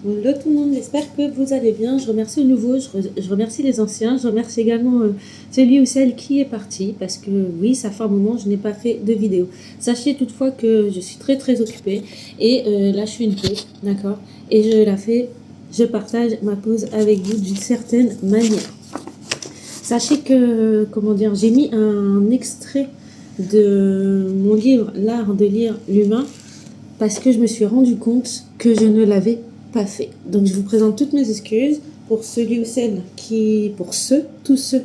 Hello tout le monde, j'espère que vous allez bien. Je remercie le nouveau, je remercie les anciens, je remercie également celui ou celle qui est parti parce que oui, ça fait un moment, je n'ai pas fait de vidéo. Sachez toutefois que je suis très occupée et là je fais une pause, d'accord? Et je la fais, je partage ma pause avec vous d'une certaine manière. Sachez que, comment dire, j'ai mis un extrait de mon livre L'art de lire l'humain parce que je me suis rendu compte que je ne l'avais pas fait. Donc je vous présente toutes mes excuses pour celui ou celle tous ceux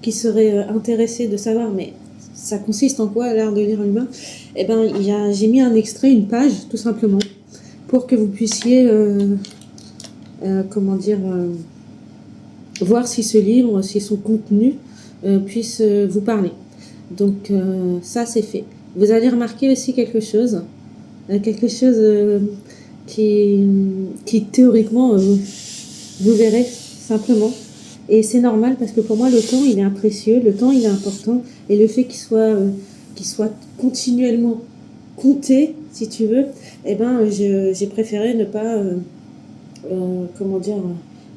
qui seraient intéressés de savoir, mais ça consiste en quoi l'art de lire l'humain? Eh ben, j'ai mis un extrait, une page, tout simplement, pour que vous puissiez, voir si ce livre, si son contenu puisse vous parler. Donc ça c'est fait. Vous allez remarquer aussi quelque chose qui théoriquement, vous verrez simplement. Et c'est normal parce que pour moi, le temps, il est précieux, le temps, il est important. Et le fait qu'il soit continuellement compté, si tu veux, eh ben, j'ai préféré ne pas,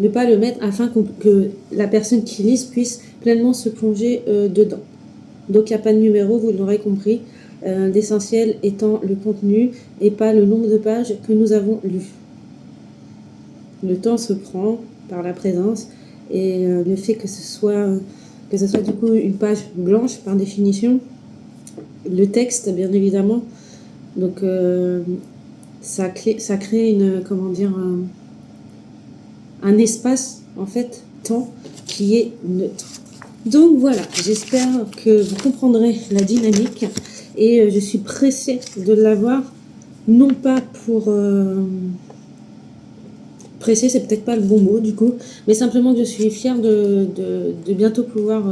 ne pas le mettre afin que la personne qui lise puisse pleinement se plonger dedans. Donc il n'y a pas de numéro, vous l'aurez compris. L'essentiel étant le contenu et pas le nombre de pages que nous avons lues. Le temps se prend par la présence et le fait que ce soit du coup une page blanche par définition, le texte bien évidemment, donc ça crée un espace en fait temps qui est neutre. Donc voilà, j'espère que vous comprendrez la dynamique et je suis pressée de l'avoir, non pas pour... pressée, c'est peut-être pas le bon mot du coup, mais simplement que je suis fière de bientôt pouvoir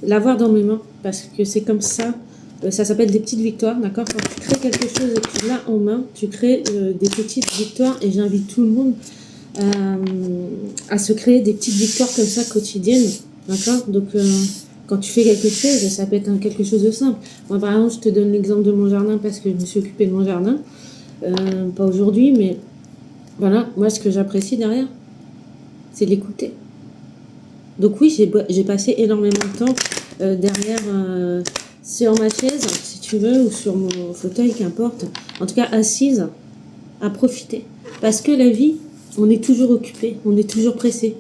l'avoir dans mes mains, parce que c'est comme ça, ça s'appelle des petites victoires, d'accord? Quand tu crées quelque chose et que tu l'as en main, tu crées des petites victoires et j'invite tout le monde à se créer des petites victoires comme ça quotidiennes, d'accord? Donc quand tu fais quelque chose, ça peut être quelque chose de simple. Moi par exemple, je te donne l'exemple de mon jardin parce que je me suis occupée de mon jardin, pas aujourd'hui, mais voilà, moi ce que j'apprécie derrière, c'est l'écouter. Donc oui, j'ai passé énormément de temps derrière, sur ma chaise, si tu veux, ou sur mon fauteuil, qu'importe, en tout cas assise, à profiter. Parce que la vie, on est toujours occupé, on est toujours pressé.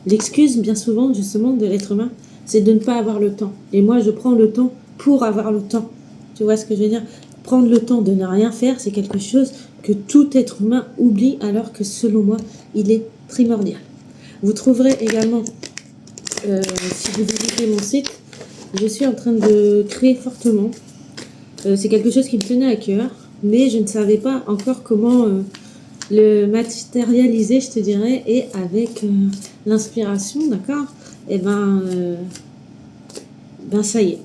L'excuse, bien souvent, justement, de l'être humain, c'est de ne pas avoir le temps. Et moi, je prends le temps pour avoir le temps. Tu vois ce que je veux dire? Prendre le temps de ne rien faire, c'est quelque chose que tout être humain oublie, alors que, selon moi, il est primordial. Vous trouverez également, si vous visitez mon site, je suis en train de créer fortement. C'est quelque chose qui me tenait à cœur, mais je ne savais pas encore comment... le matérialiser, je te dirais, et avec l'inspiration, d'accord? Et ben ça y est.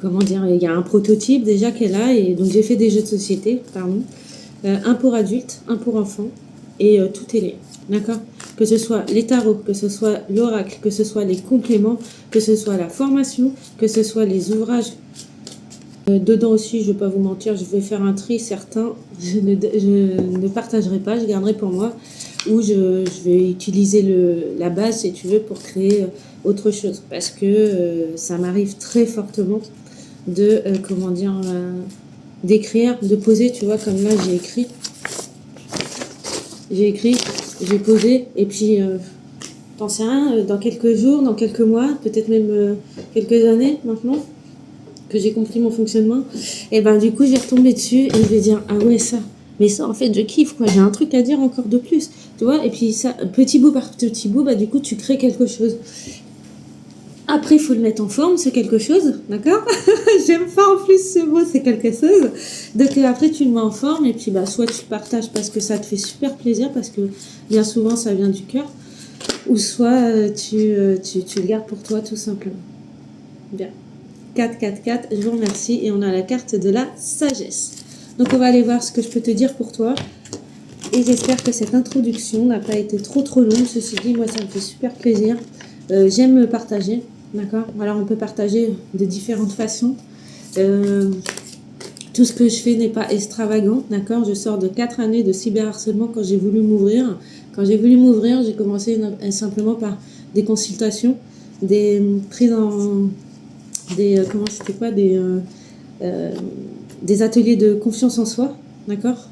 Comment dire? Il y a un prototype déjà qui est là, et donc j'ai fait des jeux de société, pardon. Un pour adultes, un pour enfants, et tout est lié, d'accord? Que ce soit les tarots, que ce soit l'oracle, que ce soit les compléments, que ce soit la formation, que ce soit les ouvrages. Dedans aussi, je ne vais pas vous mentir, je vais faire un tri. Certains, je ne partagerai pas, je garderai pour moi, ou je vais utiliser la base, si tu veux, pour créer autre chose. Parce que ça m'arrive très fortement de, d'écrire, de poser, tu vois, comme là, j'ai écrit, j'ai posé, et puis, t'en sais rien, dans quelques jours, dans quelques mois, peut-être même quelques années maintenant, que j'ai compris mon fonctionnement, et ben du coup je vais retomber dessus et je vais dire ah ouais ça, mais ça en fait je kiffe quoi, j'ai un truc à dire encore de plus, tu vois, et puis ça petit bout par petit bout, bah du coup tu crées quelque chose. Après il faut le mettre en forme, c'est quelque chose, d'accord? J'aime pas en plus ce mot, c'est quelque chose. Donc après tu le mets en forme et puis bah soit tu le partages parce que ça te fait super plaisir, parce que bien souvent ça vient du cœur, ou soit tu le gardes pour toi tout simplement. Bien. 4, je vous remercie. Et on a la carte de la sagesse. Donc on va aller voir ce que je peux te dire pour toi. Et j'espère que cette introduction n'a pas été trop longue. Ceci dit, moi ça me fait super plaisir. J'aime partager, d'accord? Alors on peut partager de différentes façons. Tout ce que je fais n'est pas extravagant, d'accord? Je sors de 4 années de cyberharcèlement quand j'ai voulu m'ouvrir. Quand j'ai voulu m'ouvrir, j'ai commencé simplement par des consultations, des prises en... comment c'était quoi? Des ateliers de confiance en soi, d'accord?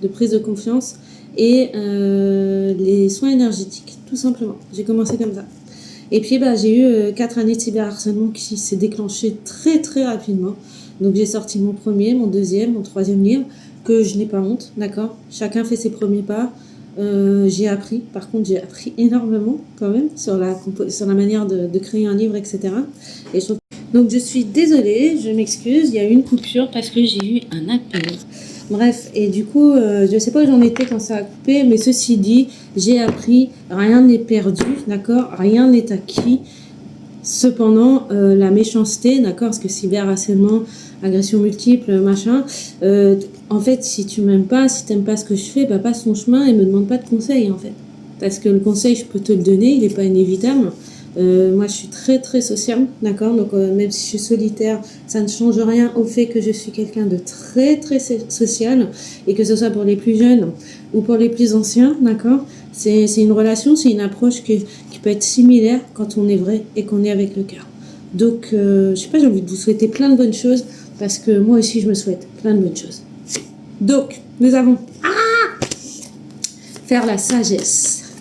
De prise de confiance et les soins énergétiques, tout simplement. J'ai commencé comme ça. Et puis j'ai eu 4 années de cyberharcèlement qui s'est déclenché très très rapidement. Donc j'ai sorti mon premier, mon deuxième, mon troisième livre, que je n'ai pas honte, d'accord? Chacun fait ses premiers pas. J'ai appris, par contre j'ai appris énormément quand même sur la manière de créer un livre, etc. Et donc je suis désolée, je m'excuse, il y a eu une coupure parce que j'ai eu un appel. Bref, et du coup, je ne sais pas où j'en étais quand ça a coupé, mais ceci dit, j'ai appris, rien n'est perdu, d'accord? Rien n'est acquis. Cependant, la méchanceté, d'accord, parce que cyberharcèlement, agression multiple, machin, en fait, si tu m'aimes pas, si t'aimes pas ce que je fais, passe ton chemin et me demande pas de conseils, en fait. Parce que le conseil, je peux te le donner, il n'est pas inévitable. Moi, je suis très, très sociable, d'accord, donc même si je suis solitaire, ça ne change rien au fait que je suis quelqu'un de très, très social, et que ce soit pour les plus jeunes ou pour les plus anciens, d'accord. C'est une relation, c'est une approche qui peut être similaire quand on est vrai et qu'on est avec le cœur. Donc, je sais pas, j'ai envie de vous souhaiter plein de bonnes choses parce que moi aussi, je me souhaite plein de bonnes choses. Donc, nous avons faire la sagesse.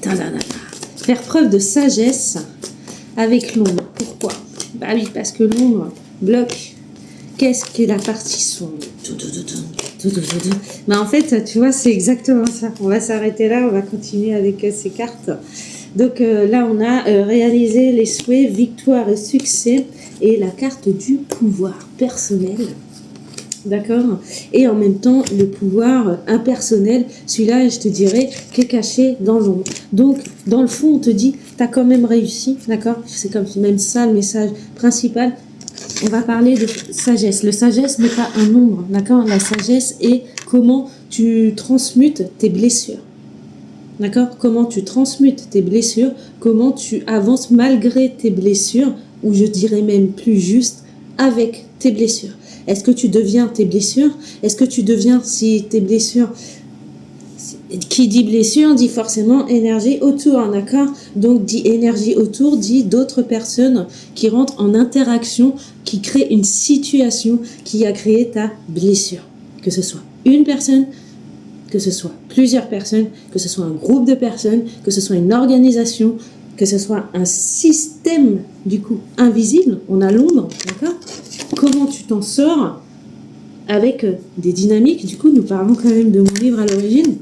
Faire preuve de sagesse avec l'ombre. Pourquoi? Bah oui, parce que l'ombre bloque. Qu'est-ce qu'est la partie sombre? Mais en fait, tu vois, c'est exactement ça. On va s'arrêter là, on va continuer avec ces cartes. Donc là, on a réalisé les souhaits, victoire et succès, et la carte du pouvoir personnel. D'accord? Et en même temps, le pouvoir impersonnel, celui-là, je te dirais, qui est caché dans l'ombre. Donc, dans le fond, on te dit, tu as quand même réussi, d'accord? C'est comme même ça le message principal. On va parler de sagesse. Le sagesse n'est pas un nombre, d'accord? La sagesse est comment tu transmutes tes blessures. D'accord? Comment tu transmutes tes blessures, comment tu avances malgré tes blessures, ou je dirais même plus juste, avec tes blessures. Est-ce que tu deviens tes blessures? Est-ce que tu deviens, si tes blessures, qui dit blessure, dit forcément énergie autour, d'accord? Donc dit énergie autour, dit d'autres personnes qui rentrent en interaction, qui créent une situation qui a créé ta blessure. Que ce soit une personne, que ce soit plusieurs personnes, que ce soit un groupe de personnes, que ce soit une organisation, que ce soit un système, du coup, invisible, on a l'ombre, d'accord? Comment tu t'en sors avec des dynamiques, du coup, nous parlons quand même de mon livre à l'origine,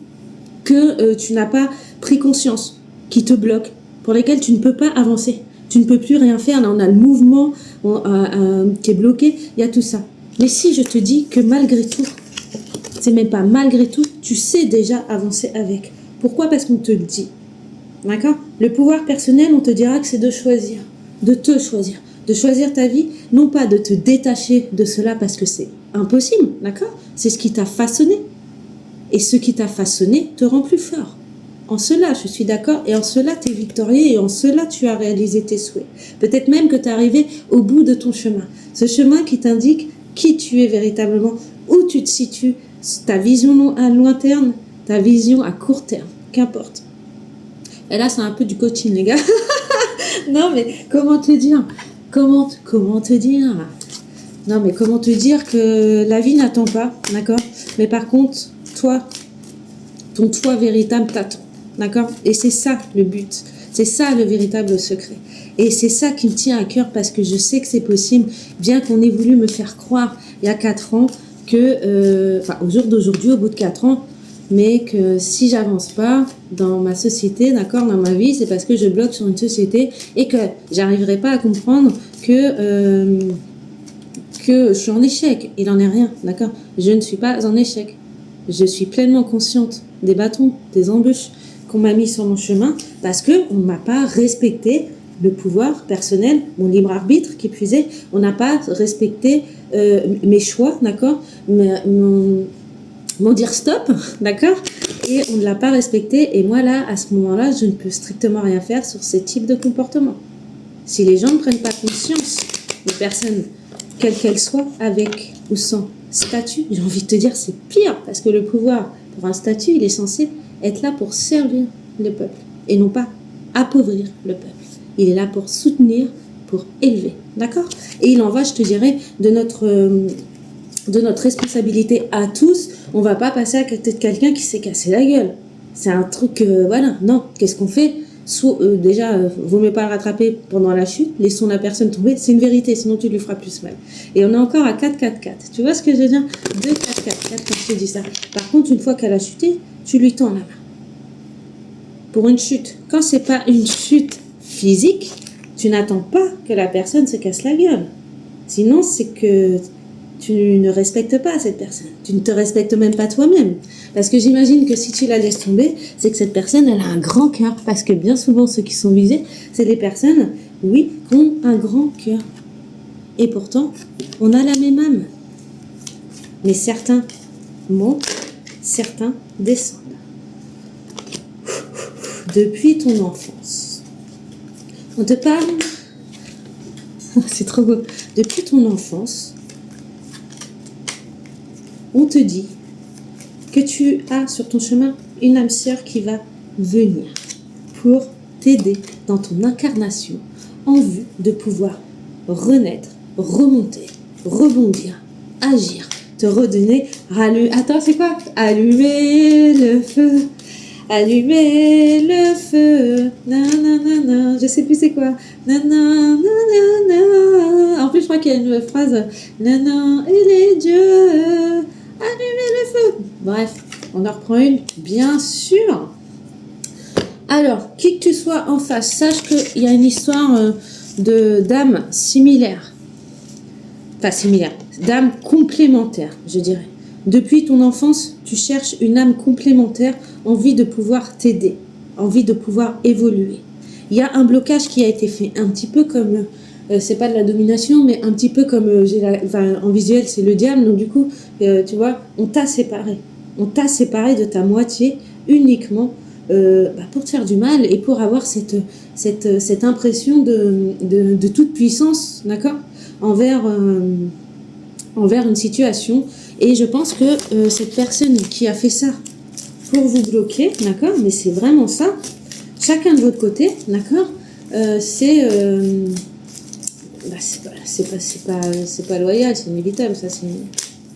que tu n'as pas pris conscience, qui te bloquent, pour lesquels tu ne peux pas avancer. Tu ne peux plus rien faire, là on a le mouvement qui est bloqué, il y a tout ça. Mais si je te dis que malgré tout, c'est même pas malgré tout, tu sais déjà avancer avec. Pourquoi? Parce qu'on te le dit. D'accord? Le pouvoir personnel, on te dira que c'est de choisir, de te choisir, de choisir ta vie, non pas de te détacher de cela parce que c'est impossible, d'accord? C'est ce qui t'a façonné. Et ce qui t'a façonné te rend plus fort. En cela, je suis d'accord, et en cela, tu es victorieux, et en cela, tu as réalisé tes souhaits. Peut-être même que tu es arrivé au bout de ton chemin. Ce chemin qui t'indique qui tu es véritablement, où tu te situes, ta vision à long terme, ta vision à court terme, qu'importe. Et là, c'est un peu du coaching, les gars. Non, mais comment te dire? Comment te dire? Non, mais comment te dire que la vie n'attend pas, d'accord? Mais par contre, toi, ton toi véritable t'attend, d'accord? Et c'est ça le but, c'est ça le véritable secret. Et c'est ça qui me tient à cœur parce que je sais que c'est possible, bien qu'on ait voulu me faire croire il y a 4 ans que, au jour d'aujourd'hui, au bout de 4 ans, mais que si j'avance pas dans ma société, d'accord, dans ma vie, c'est parce que je bloque sur une société et que j'arriverai pas à comprendre que je suis en échec. Il en est rien, d'accord? Je ne suis pas en échec. Je suis pleinement consciente des bâtons, des embûches qu'on m'a mis sur mon chemin parce qu'on ne m'a pas respecté le pouvoir personnel, mon libre arbitre qui puisait. On n'a pas respecté mes choix, d'accord? Mon dire stop, d'accord? Et on ne l'a pas respecté. Et moi, là, à ce moment-là, je ne peux strictement rien faire sur ces types de comportements. Si les gens ne prennent pas conscience, les personnes, quelles qu'elles soient, avec ou sans statut, j'ai envie de te dire c'est pire, parce que le pouvoir pour un statut, il est censé être là pour servir le peuple et non pas appauvrir le peuple. Il est là pour soutenir, pour élever, d'accord? Et il en va, je te dirais, de notre responsabilité à tous. On va pas passer à côté de quelqu'un qui s'est cassé la gueule. C'est un truc, voilà, non. Qu'est-ce qu'on fait? Déjà, vaut mieux pas le rattraper pendant la chute, laissons la personne tomber, c'est une vérité, sinon tu lui feras plus mal. Et on est encore à 4-4-4. Tu vois ce que je veux dire? 2-4-4-4 quand je te dis ça. Par contre, une fois qu'elle a chuté, tu lui tends la main. Pour une chute. Quand c'est pas une chute physique, tu n'attends pas que la personne se casse la gueule. Sinon, c'est que tu ne respectes pas cette personne. Tu ne te respectes même pas toi-même. Parce que j'imagine que si tu la laisses tomber, c'est que cette personne, elle a un grand cœur. Parce que bien souvent, ceux qui sont visés, c'est des personnes, oui, qui ont un grand cœur. Et pourtant, on a la même âme. Mais certains montent, certains descendent. Depuis ton enfance. On te parle, c'est trop beau, depuis ton enfance, on te dit que tu as sur ton chemin une âme sœur qui va venir pour t'aider dans ton incarnation en vue de pouvoir renaître, remonter, rebondir, agir, te redonner, attends, c'est quoi? Allumer le feu. Allumer le feu, nanana, je sais plus c'est quoi, nanana, en plus je crois qu'il y a une phrase, nanana, et les dieux, allumer le feu. Bref, on en reprend une, bien sûr. Alors, qui que tu sois en face, sache qu'il y a une histoire d'âme similaire, enfin similaire, d'âme complémentaire, je dirais. Depuis ton enfance, tu cherches une âme complémentaire, envie de pouvoir t'aider, envie de pouvoir évoluer. Il y a un blocage qui a été fait, un petit peu comme, c'est pas de la domination, mais un petit peu comme, en visuel, c'est le diable, donc du coup, tu vois, on t'a séparé. On t'a séparé de ta moitié uniquement pour te faire du mal et pour avoir cette impression de toute puissance, d'accord, envers une situation. Et je pense que cette personne qui a fait ça pour vous bloquer, d'accord, mais c'est vraiment ça, chacun de votre côté, d'accord, c'est pas loyal, c'est inévitable, ça,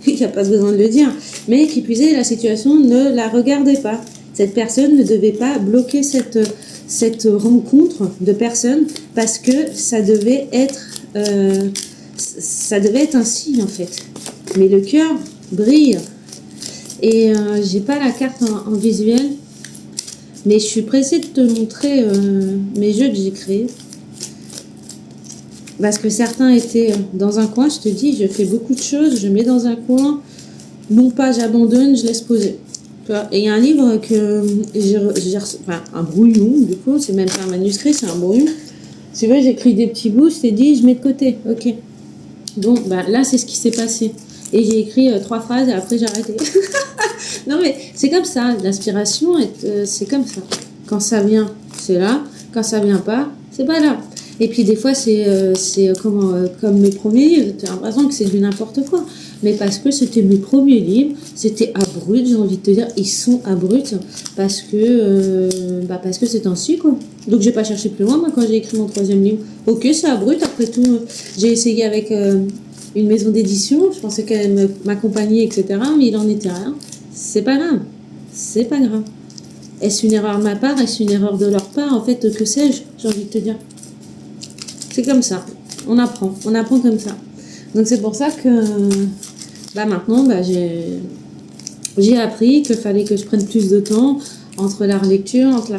il n'y a pas besoin de le dire, mais qui plus est, la situation ne la regardait pas. Cette personne ne devait pas bloquer cette rencontre de personnes parce que ça devait être un signe en fait. Mais le cœur brille. Et j'ai pas la carte en visuel, mais je suis pressée de te montrer mes jeux que j'ai créés. Parce que certains étaient dans un coin, je te dis, je fais beaucoup de choses, je mets dans un coin, non pas j'abandonne, je laisse poser. Tu vois, et il y a un livre que enfin un brouillon, du coup, c'est même pas un manuscrit, c'est un brouillon. Tu vois, j'écris des petits bouts, je t'ai dit, je mets de côté, ok. Donc là, c'est ce qui s'est passé. Et j'ai écrit 3 phrases et après j'ai arrêté. Non mais c'est comme ça, l'inspiration, c'est comme ça. Quand ça vient, c'est là. Quand ça vient pas, c'est pas là. Et puis des fois, c'est comme mes premiers livres, j'ai l'impression que c'est du n'importe quoi. Mais parce que c'était mes premiers livres, c'était abrupt, j'ai envie de te dire, ils sont abrupts parce que c'est ainsi quoi. Donc j'ai pas cherché plus loin moi quand j'ai écrit mon 3e livre. Ok, c'est abrupt, après tout, j'ai essayé avec une maison d'édition, je pensais qu'elle m'accompagnait, etc. Mais il en était rien. C'est pas grave, c'est pas grave. Est-ce une erreur de ma part? Est-ce une erreur de leur part? En fait, que sais-je? J'ai envie de te dire. C'est comme ça, on apprend comme ça. Donc c'est pour ça que maintenant j'ai appris qu'il fallait que je prenne plus de temps entre la relecture, entre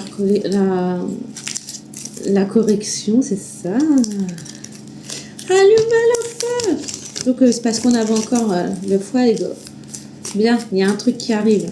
la correction, c'est ça. Allume le feu. Donc c'est parce qu'on avait encore le foie et go. Bien, il y a un truc qui arrive là.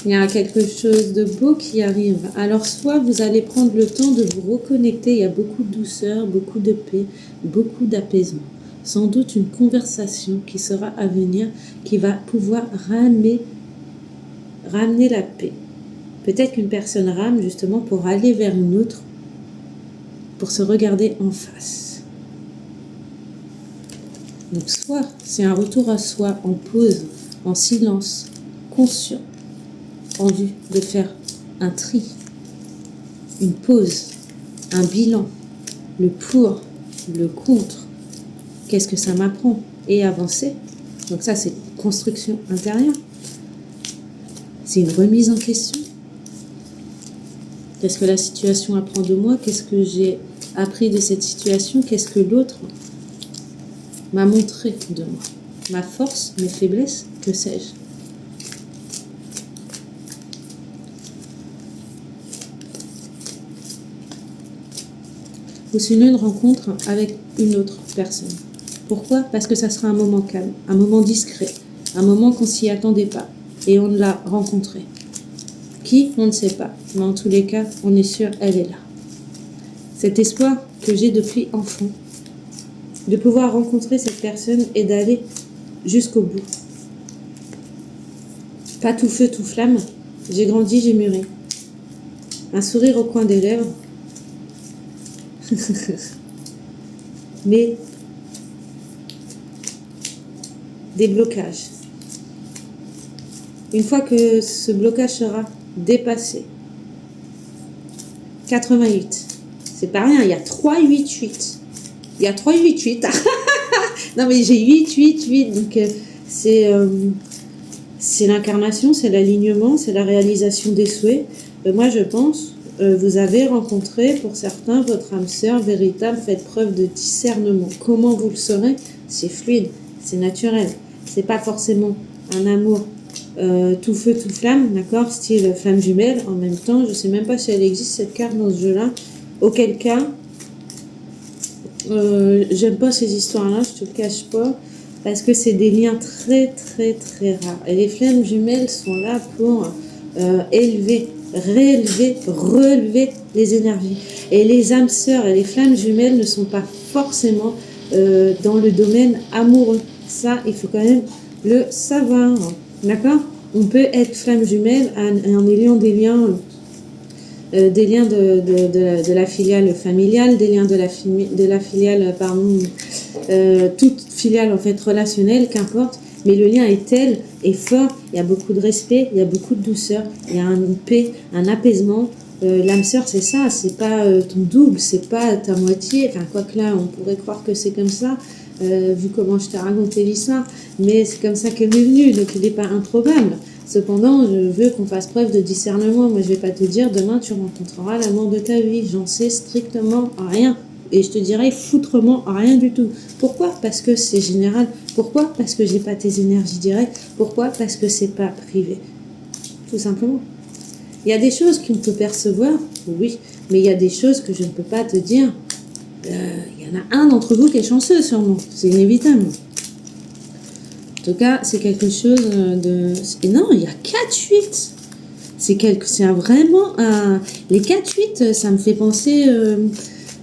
Il y a quelque chose de beau qui arrive. Alors, soit vous allez prendre le temps de vous reconnecter. Il y a beaucoup de douceur, beaucoup de paix, beaucoup d'apaisement. Sans doute une conversation qui sera à venir, qui va pouvoir ramener ramener la paix. Peut-être qu'une personne rame justement pour aller vers une autre, pour se regarder en face. Donc soit c'est un retour à soi en pause, en silence, conscient, en vue de faire un tri, une pause, un bilan, le pour, le contre, qu'est-ce que ça m'apprend, et avancer. Donc ça c'est construction intérieure, c'est une remise en question. Qu'est-ce que la situation apprend de moi? Qu'est-ce que j'ai appris de cette situation? Qu'est-ce que l'autre m'a montré de moi? Ma force, mes faiblesses, que sais-je? Ou sinon une rencontre avec une autre personne. Pourquoi? Parce que ça sera un moment calme, un moment discret, un moment qu'on s'y attendait pas et on l'a rencontré. Qui? On ne sait pas. Mais en tous les cas, on est sûr, elle est là. Cet espoir que j'ai depuis enfant, de pouvoir rencontrer cette personne et d'aller jusqu'au bout. Pas tout feu, tout flamme. J'ai grandi, j'ai mûri. Un sourire au coin des lèvres. Mais des blocages. Une fois que ce blocage sera dépassé, 88, c'est pas rien, il y a 3, 8, 8. Il y a 3, 8, 8. Non mais j'ai 8, 8, 8, donc c'est l'incarnation, c'est l'alignement, c'est la réalisation des souhaits. Moi je pense, vous avez rencontré pour certains votre âme sœur véritable, faites preuve de discernement. Comment vous le saurez? C'est fluide, c'est naturel. C'est pas forcément un amour tout feu, tout flamme, d'accord, style flamme jumelle. En même temps, je sais même pas si elle existe cette carte dans ce jeu-là. Auquel cas, j'aime pas ces histoires-là, je te le cache pas, parce que c'est des liens très, très, très rares. Et les flammes jumelles sont là pour élever, réélever, relever les énergies. Et les âmes sœurs et les flammes jumelles ne sont pas forcément dans le domaine amoureux. Ça, il faut quand même le savoir. D'accord? On peut être flamme jumelle en ayant des liens de la filiale familiale, des liens de la filiale, toute filiale en fait relationnelle, qu'importe, mais le lien est tel et fort, il y a beaucoup de respect, il y a beaucoup de douceur, il y a une paix, un apaisement. L'âme sœur, c'est ça, c'est pas ton double, c'est pas ta moitié, enfin quoique là on pourrait croire que c'est comme ça, vu comment je t'ai raconté l'histoire, mais c'est comme ça qu'elle m'est venue, donc il n'est pas improbable. Cependant, je veux qu'on fasse preuve de discernement. Moi, je vais pas te dire demain tu rencontreras l'amour de ta vie. J'en sais strictement rien. Et je te dirais foutrement rien du tout. Pourquoi? Parce que c'est général. Pourquoi? Parce que j'ai pas tes énergies directes. Pourquoi? Parce que c'est pas privé. Tout simplement. Il y a des choses qu'on peut percevoir, oui, mais il y a des choses que je ne peux pas te dire. Il y en a un d'entre vous qui est chanceux sûrement. C'est inévitable. En tout cas, c'est quelque chose de... Et non, il y a 4-8. C'est vraiment un... Les 4-8, ça me fait penser...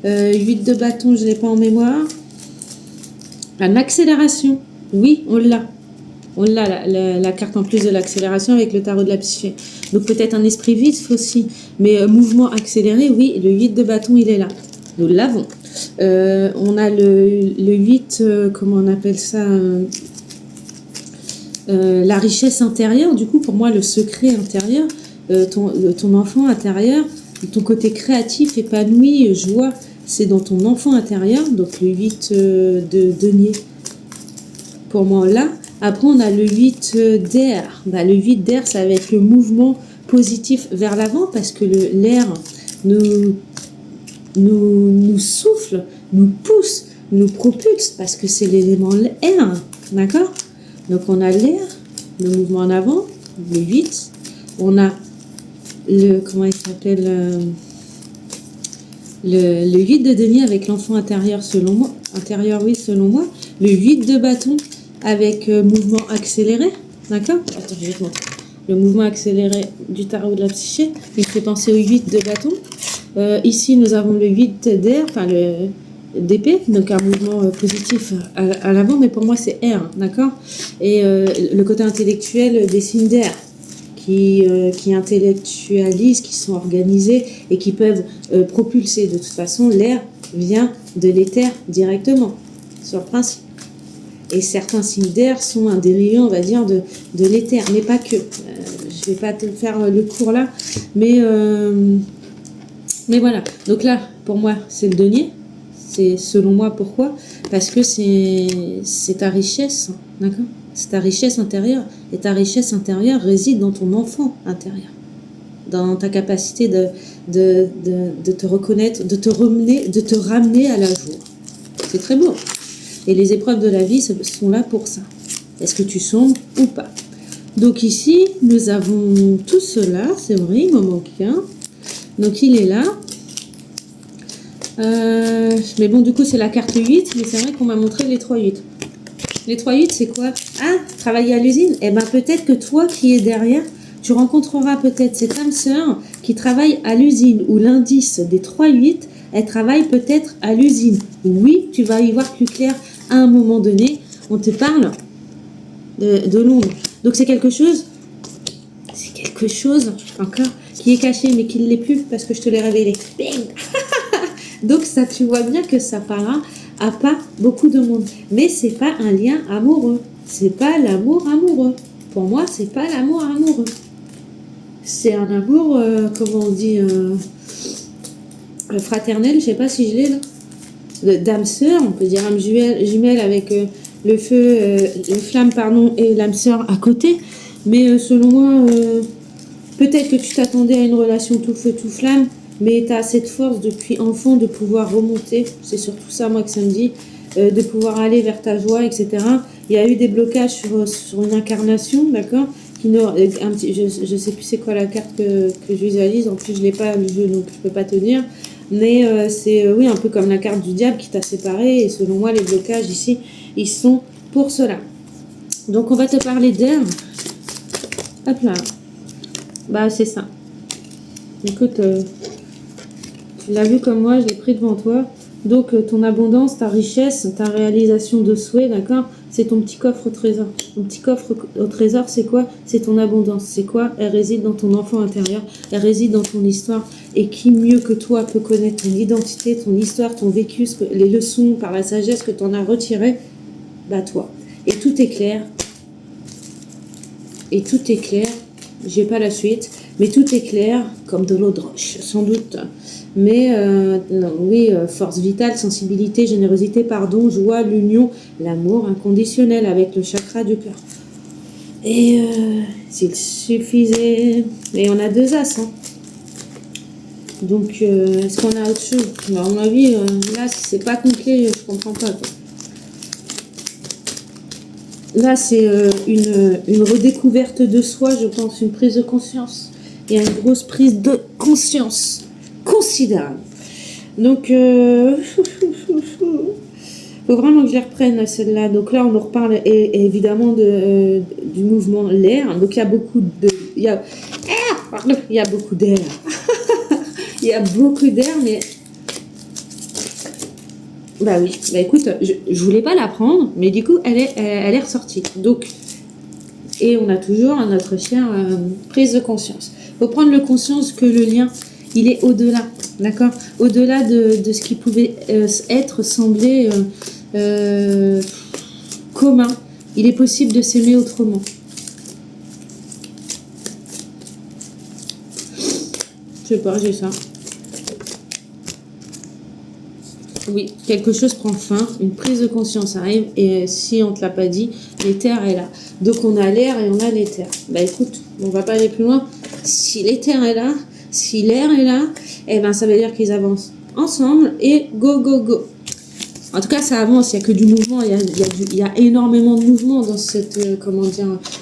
8 de bâton, je ne l'ai pas en mémoire. Une accélération. Oui, on l'a. On l'a, la carte en plus de l'accélération avec le tarot de la psyché. Donc peut-être un esprit vif aussi. Mais mouvement accéléré, oui, le 8 de bâton, il est là. Nous l'avons. On a le 8, comment on appelle ça la richesse intérieure, du coup, pour moi, le secret intérieur, ton enfant intérieur, ton côté créatif, épanoui, joie, c'est dans ton enfant intérieur, donc le 8 de denier, pour moi, là. Après, on a le 8 d'air. Le 8 d'air, ça va être le mouvement positif vers l'avant, parce que l'air nous souffle, nous pousse, nous propulse, parce que c'est l'élément air, d'accord? Donc on a l'air, le mouvement en avant, le 8. On a le, comment il s'appelle, le 8 de denier avec l'enfant intérieur selon moi. Intérieur, oui, selon moi. Le 8 de bâton avec mouvement accéléré. D'accord? Attends, je vais te montrer. Le mouvement accéléré du tarot de la psyché. Il fait penser au 8 de bâton. Ici, nous avons le 8 d'air, enfin d'épée, donc un mouvement positif à l'avant, mais pour moi c'est air, d'accord? Et le côté intellectuel des signes d'air, qui intellectualisent, qui sont organisés et qui peuvent propulser. De toute façon, l'air vient de l'éther directement, sur le principe. Et certains signes d'air sont un dérivé, on va dire, de l'éther, mais pas que. Je vais pas te faire le cours là, mais voilà. Donc là, pour moi, c'est le denier. C'est selon moi, pourquoi? Parce que c'est ta richesse, d'accord? C'est ta richesse intérieure. Et ta richesse intérieure réside dans ton enfant intérieur. Dans ta capacité de te reconnaître, de te ramener à la joie. C'est très beau. Et les épreuves de la vie sont là pour ça. Est-ce que tu sombres ou pas? Donc ici, nous avons tout cela. C'est vrai, il m'en manque un. Donc il est là. Mais bon, du coup, c'est la carte 8. Mais c'est vrai qu'on m'a montré les 3-8. Les 3-8, c'est quoi? Ah, travailler à l'usine. Eh bien, peut-être que toi qui es derrière, tu rencontreras peut-être cette âme sœur qui travaille à l'usine, où l'indice des 3-8, elle travaille peut-être à l'usine. Oui, tu vas y voir plus clair à un moment donné. On te parle de l'ombre. Donc c'est quelque chose encore qui est caché, mais qui ne l'est plus parce que je te l'ai révélé. Bing. Donc ça, tu vois bien que ça parlera à pas beaucoup de monde. Mais c'est pas un lien amoureux. C'est pas l'amour amoureux. Pour moi, c'est pas l'amour amoureux. C'est un amour, comment on dit, fraternel. Je sais pas si je l'ai là. D'âme sœur, on peut dire âme jumelle avec le feu, les flammes, pardon, et l'âme sœur à côté. Mais selon moi, peut-être que tu t'attendais à une relation tout feu, tout flamme, mais tu as cette force depuis enfant de pouvoir remonter. C'est surtout ça, moi, que ça me dit, de pouvoir aller vers ta joie, etc. Il y a eu des blocages sur une incarnation, d'accord, je sais plus c'est quoi la carte que je visualise. En plus, je l'ai pas le jeu, donc je peux pas te dire. Mais c'est oui, un peu comme la carte du diable qui t'a séparé. Et selon moi, les blocages ici, ils sont pour cela. Donc, on va te parler d'air. Hop là. Bah, c'est ça. Écoute, tu l'as vu comme moi, je l'ai pris devant toi. Donc, ton abondance, ta richesse, ta réalisation de souhait, d'accord? C'est ton petit coffre au trésor. Ton petit coffre au trésor, c'est quoi? C'est ton abondance. C'est quoi? Elle réside dans ton enfant intérieur. Elle réside dans ton histoire. Et qui mieux que toi peut connaître ton identité, ton histoire, ton vécu, les leçons par la sagesse que tu en as retirées? Bah, toi. Et tout est clair. Et tout est clair. J'ai pas la suite. Mais tout est clair, comme de l'eau de roche, sans doute. Mais non, oui, force vitale, sensibilité, générosité, pardon, joie, l'union, l'amour inconditionnel avec le chakra du cœur. Et s'il suffisait... Et on a 2 as, hein. Donc, est-ce qu'on a autre chose? À mon avis, là, si c'est pas complet, je comprends pas, quoi. Là, c'est une redécouverte de soi, je pense, une prise de conscience. Il y a une grosse prise de conscience considérable. Donc, faut vraiment que je les reprenne, celle-là. Donc là, on nous reparle évidemment du mouvement l'air. Donc, il y a beaucoup de... Il y a beaucoup d'air. Il y a beaucoup d'air, mais... Bah oui, bah écoute, je voulais pas la prendre, mais du coup, elle est ressortie. Donc, et on a toujours notre chère prise de conscience. Il faut prendre le conscience que le lien, il est au-delà, d'accord? Au-delà de ce qui pouvait être, sembler commun. Il est possible de s'aimer autrement. Je sais pas, j'ai ça. Oui, quelque chose prend fin, une prise de conscience arrive, et si on ne te l'a pas dit, l'éther est là. Donc on a l'air et on a l'éther. Bah écoute, on va pas aller plus loin. Si l'éther est là, si l'air est là, eh ben ça veut dire qu'ils avancent ensemble et go, go, go. En tout cas, ça avance, il n'y a que du mouvement, il y a énormément de mouvement dans cette,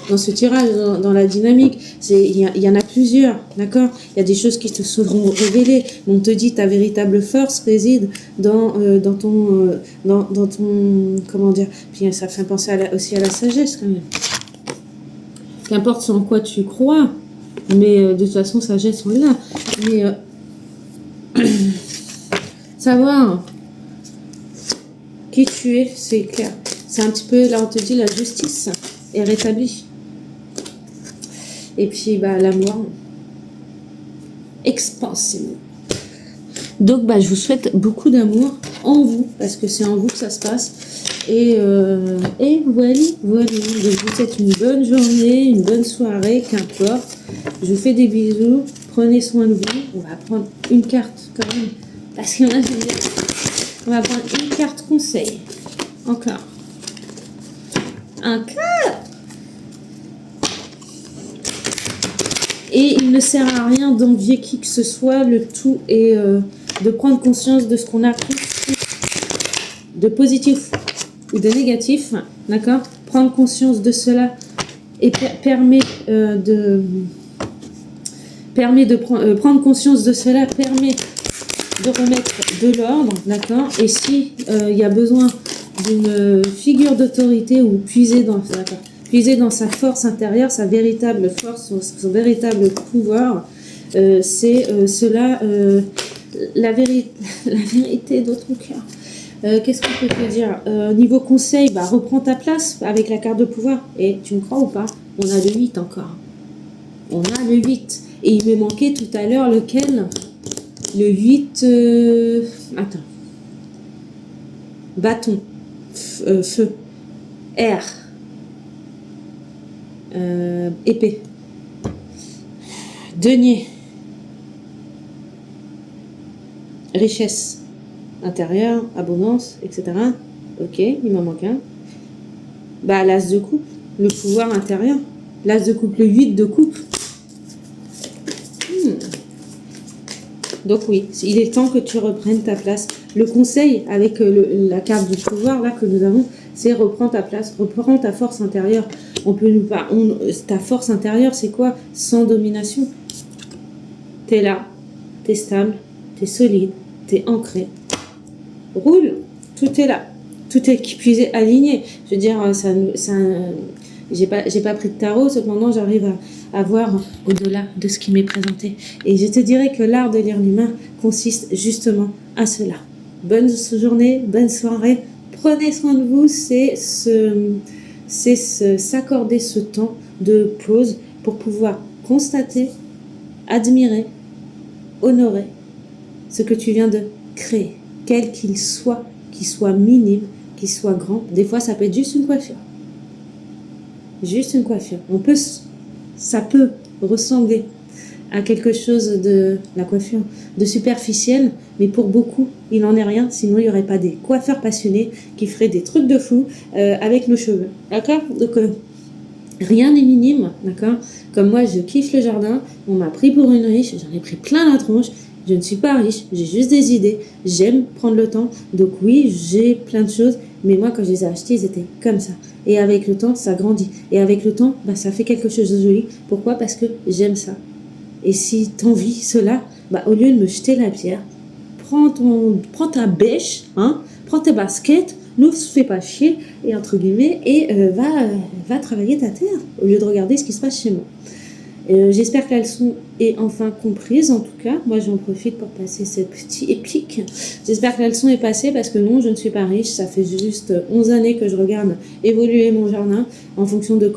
dans ce tirage, dans la dynamique. Il y en a plusieurs, d'accord? Il y a des choses qui te seront révélées. On te dit ta véritable force réside dans ton, puis ça fait penser aussi à la sagesse quand même. Qu'importe en quoi tu crois, mais de toute façon, sagesse, on l'a. Mais savoir qui tu es, c'est clair. C'est un petit peu, là on te dit, la justice est rétablie. Et puis, bah, l'amour expansif. Donc, bah, je vous souhaite beaucoup d'amour en vous, parce que c'est en vous que ça se passe. Et voilà, voilà. Je vous souhaite une bonne journée, une bonne soirée, qu'importe. Je vous fais des bisous. Prenez soin de vous. On va prendre une carte quand même, parce qu'il y en a déjà. On va prendre une carte conseil. Encore. Encore. Et il ne sert à rien d'envier qui que ce soit. Le tout est de prendre conscience de ce qu'on a construit, de positif ou de négatif, d'accord? Prendre conscience de cela et permet de prendre conscience de cela permet de remettre de l'ordre, d'accord? Et si il y a besoin d'une figure d'autorité ou puiser dans sa force intérieure, sa véritable force, son véritable pouvoir, c'est cela, la vérité de ton cœur. Qu'est-ce qu'on peut te dire? Niveau conseil, bah, reprends ta place avec la carte de pouvoir. Et tu me crois ou pas? On a le 8 encore. On a le 8. Et il me manquait tout à l'heure lequel? Le 8... Attends. Bâton. Feu. Air. Épée. Denier. Richesse. Intérieur, abondance, etc. Ok, il m'en manque un. Bah, l'as de coupe, le pouvoir intérieur. L'as de coupe, le 8 de coupe. Donc oui, il est temps que tu reprennes ta place. Le conseil avec la carte du pouvoir là que nous avons, c'est reprends ta place, reprends ta force intérieure. Ta force intérieure, c'est quoi? Sans domination. T'es là, t'es stable, t'es solide, t'es ancré. Roule, tout est là, tout est puisé, aligné. Je veux dire, j'ai pas pris de tarot, cependant j'arrive à voir au-delà de ce qui m'est présenté. Et je te dirais que l'art de lire l'humain consiste justement à cela. Bonne journée, bonne soirée, prenez soin de vous, c'est s'accorder ce temps de pause pour pouvoir constater, admirer, honorer ce que tu viens de créer. Quel qu'il soit minime, qu'il soit grand. Des fois, ça peut être juste une coiffure. Juste une coiffure. Ça peut ressembler à quelque chose de la coiffure, de superficiel, mais pour beaucoup, il n'en est rien. Sinon, il n'y aurait pas des coiffeurs passionnés qui feraient des trucs de fou avec nos cheveux. D'accord? Donc, rien n'est minime. D'accord? Comme moi, je kiffe le jardin. On m'a pris pour une riche. J'en ai pris plein la tronche. Je ne suis pas riche, j'ai juste des idées, j'aime prendre le temps, donc oui, j'ai plein de choses, mais moi quand je les ai achetés, ils étaient comme ça. Et avec le temps, ça grandit. Et avec le temps, bah, ça fait quelque chose de joli. Pourquoi? Parce que j'aime ça. Et si t'envies cela, bah, au lieu de me jeter la pierre, prends ta bêche, hein, prends tes baskets, ne fais pas chier, et entre guillemets, et va travailler ta terre, au lieu de regarder ce qui se passe chez moi. J'espère que la leçon est enfin comprise. En tout cas, moi j'en profite pour passer cette petite épique. J'espère que la leçon est passée parce que non, je ne suis pas riche. Ça fait juste 11 années que je regarde évoluer mon jardin en fonction de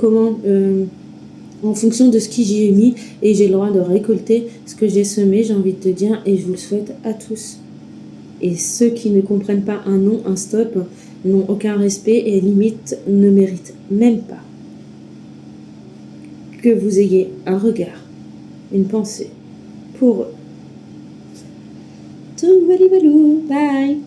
en fonction de ce que j'y ai mis, et j'ai le droit de récolter ce que j'ai semé, j'ai envie de te dire, et je vous le souhaite à tous. Et ceux qui ne comprennent pas un non, un stop, n'ont aucun respect et limite ne méritent même pas que vous ayez un regard, une pensée pour eux. Tout valou, bye.